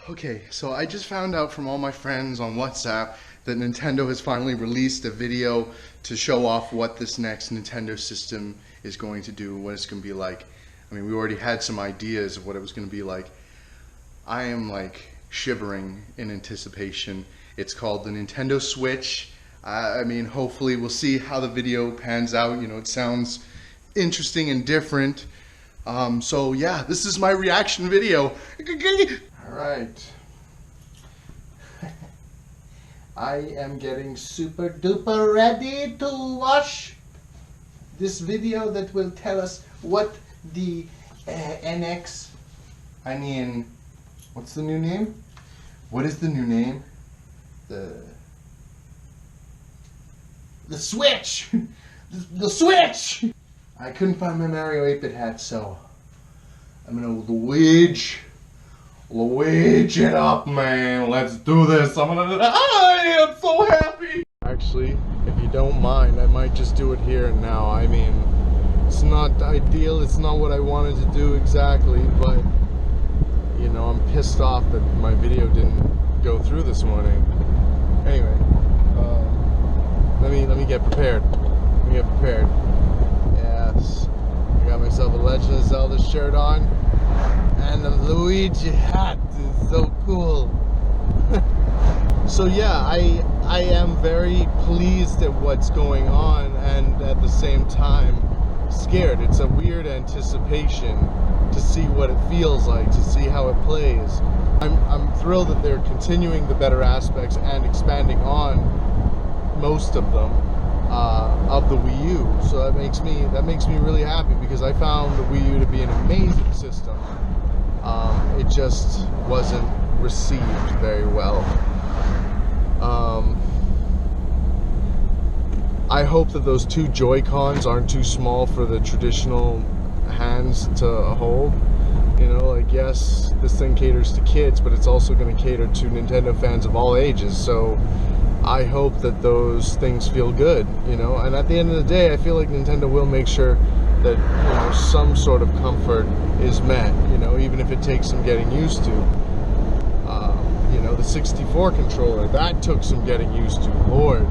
Okay, so I just found out from all my friends on WhatsApp that Nintendo has finally released a video to show off what this next Nintendo system is going to do, what it's going to be like. I mean, we already had some ideas of what it was going to be like. I am like shivering in anticipation. It's called the Nintendo Switch. I mean, hopefully we'll see how the video pans out. You know, it sounds interesting and different. So yeah, this is my reaction video. Alright. I am getting super duper ready to watch this video that will tell us what the what's the new name? What is the new name? The Switch! The Switch! I couldn't find my Mario 8-bit hat, so I'm gonna Luigi it up, man. Let's do this. I am so happy. Actually, if you don't mind, I might just do it here and now. I mean, it's not ideal. It's not what I wanted to do exactly, but you know, I'm pissed off that my video didn't go through this morning. Anyway, let me get prepared. Yes, I got myself a Legend of Zelda shirt on, and the Luigi hat is so cool. So yeah, I am very pleased at what's going on, and at the same time scared. It's a weird anticipation to see what it feels like, to see how it plays. I'm thrilled that they're continuing the better aspects and expanding on most of them of the Wii U. So that makes me really happy, because I found the Wii U to be an amazing system. It just wasn't received very well. I hope that those two Joy-Cons aren't too small for the traditional hands to hold. You know, like, yes, this thing caters to kids, but it's also going to cater to Nintendo fans of all ages. So I hope that those things feel good, you know. And at the end of the day, I feel like Nintendo will make sure that, you know, some sort of comfort is met, you know, even if it takes some getting used to. You know, the 64 controller, that took some getting used to. Lord,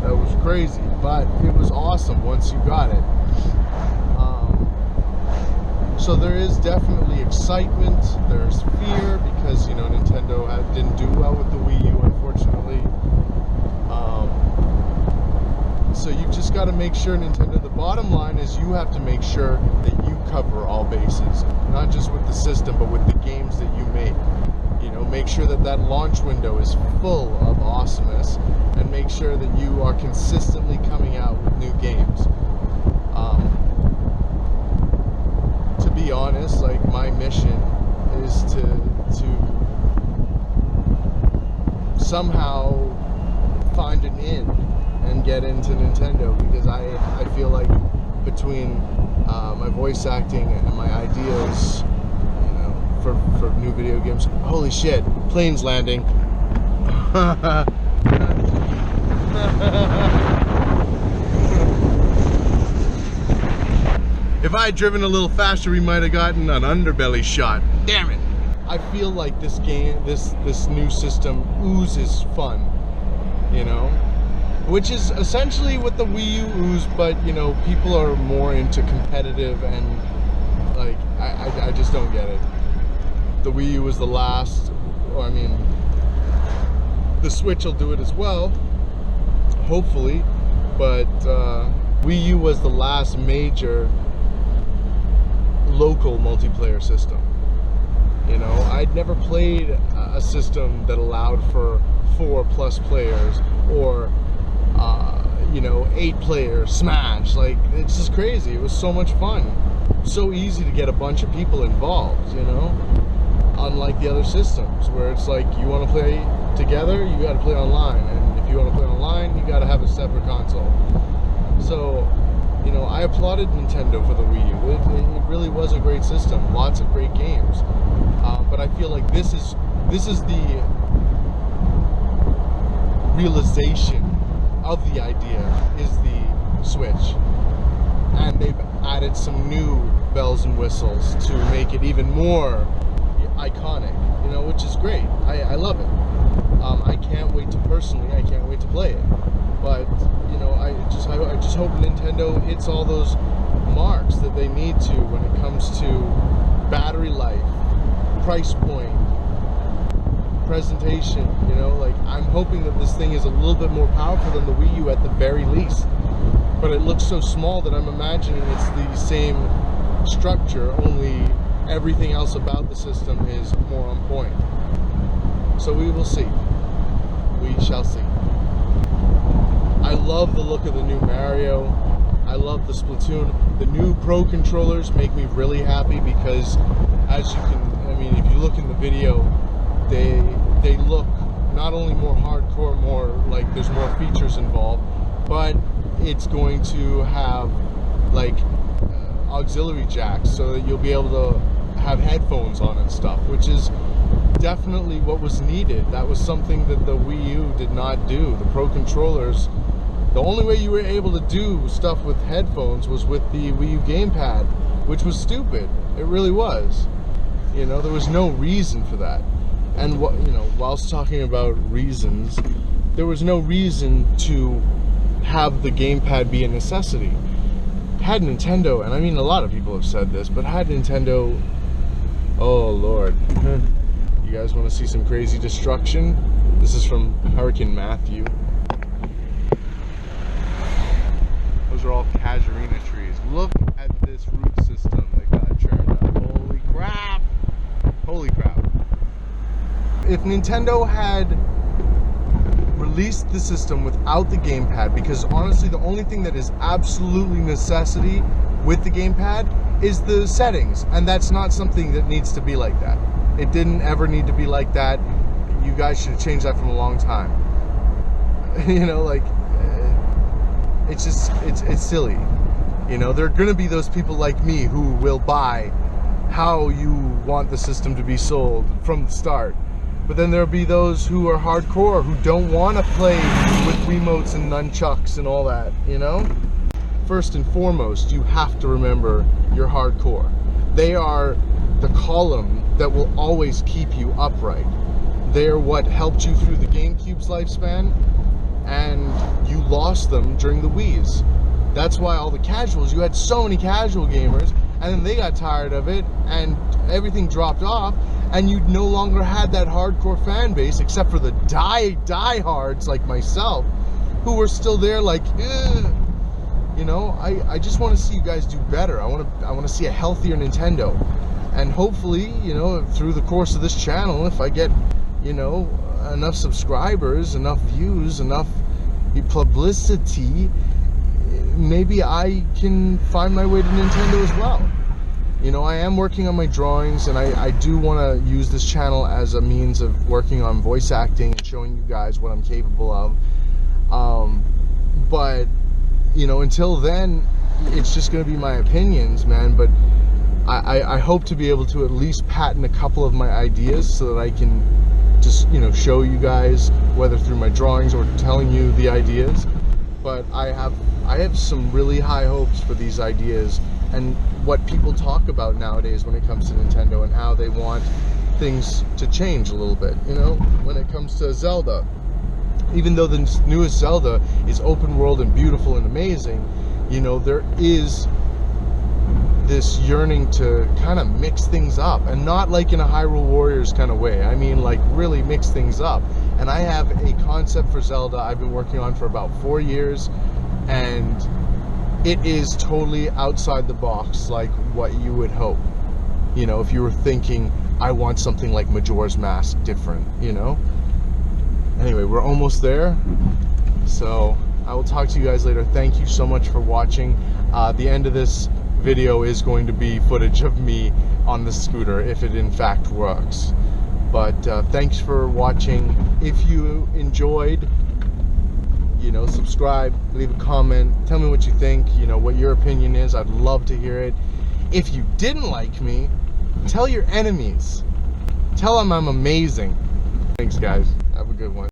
that was crazy, but it was awesome once you got it. So there is definitely excitement, there's fear, because, you know, Nintendo didn't do well with the Wii U, unfortunately. So you've just got to make sure, Nintendo, the bottom line is you have to make sure that you cover all bases, not just with the system, but with the games that you make. You know, make sure that that launch window is full of awesomeness, and make sure that you are consistently coming out with new games. To be honest, like, my mission is to somehow find an in and get into Nintendo, because I feel like between my voice acting and my ideas, you know, for new video games. Holy shit, plane's landing. If I had driven a little faster, we might have gotten an underbelly shot. Damn it! I feel like this game, this new system oozes fun, you know? Which is essentially what the Wii U oozed, but, you know, people are more into competitive, and, like, I just don't get it. The Wii U was the last, I mean, the Switch will do it as well, hopefully, but Wii U was the last major local multiplayer system. You know, I'd never played a system that allowed for 4+ players, or you know, 8 players Smash. Like, it's just crazy. It was so much fun, so easy to get a bunch of people involved, you know, unlike the other systems where it's like, you want to play together, you got to play online, and if you want to play online, you got to have a separate console. So, you know, I applauded Nintendo for the Wii U. It really was a great system, lots of great games. But I feel like this is the realization of the idea, is the Switch. And they've added some new bells and whistles to make it even more iconic. You which is great. I love it. I can't wait to play it. But, I just hope Nintendo hits all those marks that they need to when it comes to battery life, price point, presentation, I'm hoping that this thing is a little bit more powerful than the Wii U at the very least. But it looks so small that I'm imagining it's the same structure, only everything else about the system is more on point. So we will see. We shall see. I love the look of the new Mario. I love the Splatoon. The new Pro controllers make me really happy because, as you can, if you look in the video, they look not only more hardcore, more like there's more features involved, but it's going to have like auxiliary jacks so that you'll be able to have headphones on and stuff, which is definitely what was needed. That was something that the Wii U did not do. The Pro controllers, the only way you were able to do stuff with headphones was with the Wii U gamepad, which was stupid. It really was. There was no reason for that. And whilst talking about reasons, there was no reason to have the gamepad be a necessity. Had Nintendo, and a lot of people have said this, but had Nintendo, oh Lord, you guys want to see some crazy destruction? This is from Hurricane Matthew. Those are all casuarina trees. Look at this root system that got churned up. Holy crap! Holy crap. If Nintendo had released the system without the gamepad, because honestly the only thing that is absolutely necessity with the gamepad is the settings, and that's not something that needs to be like that. It didn't ever need to be like that. You guys should have changed that from a long time. It's just, it's silly. There are gonna be those people like me who will buy how you want the system to be sold from the start. But then there'll be those who are hardcore, who don't want to play with remotes and nunchucks and all that, First and foremost, you have to remember you're hardcore. They are the column that will always keep you upright. They're what helped you through the GameCube's lifespan, and you lost them during the Wii's. That's why all the casuals, you had so many casual gamers, and then they got tired of it, and everything dropped off, and you no longer had that hardcore fan base, except for the diehards like myself, who were still there like, ugh. I just want to see you guys do better. I want to see a healthier Nintendo, and hopefully, through the course of this channel, if I get, enough subscribers, enough views, enough publicity, maybe I can find my way to Nintendo as well. I am working on my drawings, and I do want to use this channel as a means of working on voice acting and showing you guys what I'm capable of. But, until then, it's just going to be my opinions, man. But I hope to be able to at least patent a couple of my ideas so that I can just, show you guys, whether through my drawings or telling you the ideas. But I have some really high hopes for these ideas and what people talk about nowadays when it comes to Nintendo and how they want things to change a little bit, when it comes to Zelda. Even though the newest Zelda is open world and beautiful and amazing, there is this yearning to kind of mix things up, and not like in a Hyrule Warriors kind of way. Like really mix things up. And I have a concept for Zelda I've been working on for about 4 years, and it is totally outside the box, like what you would hope. If you were thinking, I want something like Majora's Mask different, Anyway, we're almost there. So I will talk to you guys later. Thank you so much for watching. The end of this video is going to be footage of me on the scooter, if it in fact works. But thanks for watching. If you enjoyed, subscribe, leave a comment, tell me what you think, what your opinion is. I'd love to hear it. If you didn't like me, tell your enemies. Tell them I'm amazing. Thanks, guys. Have a good one.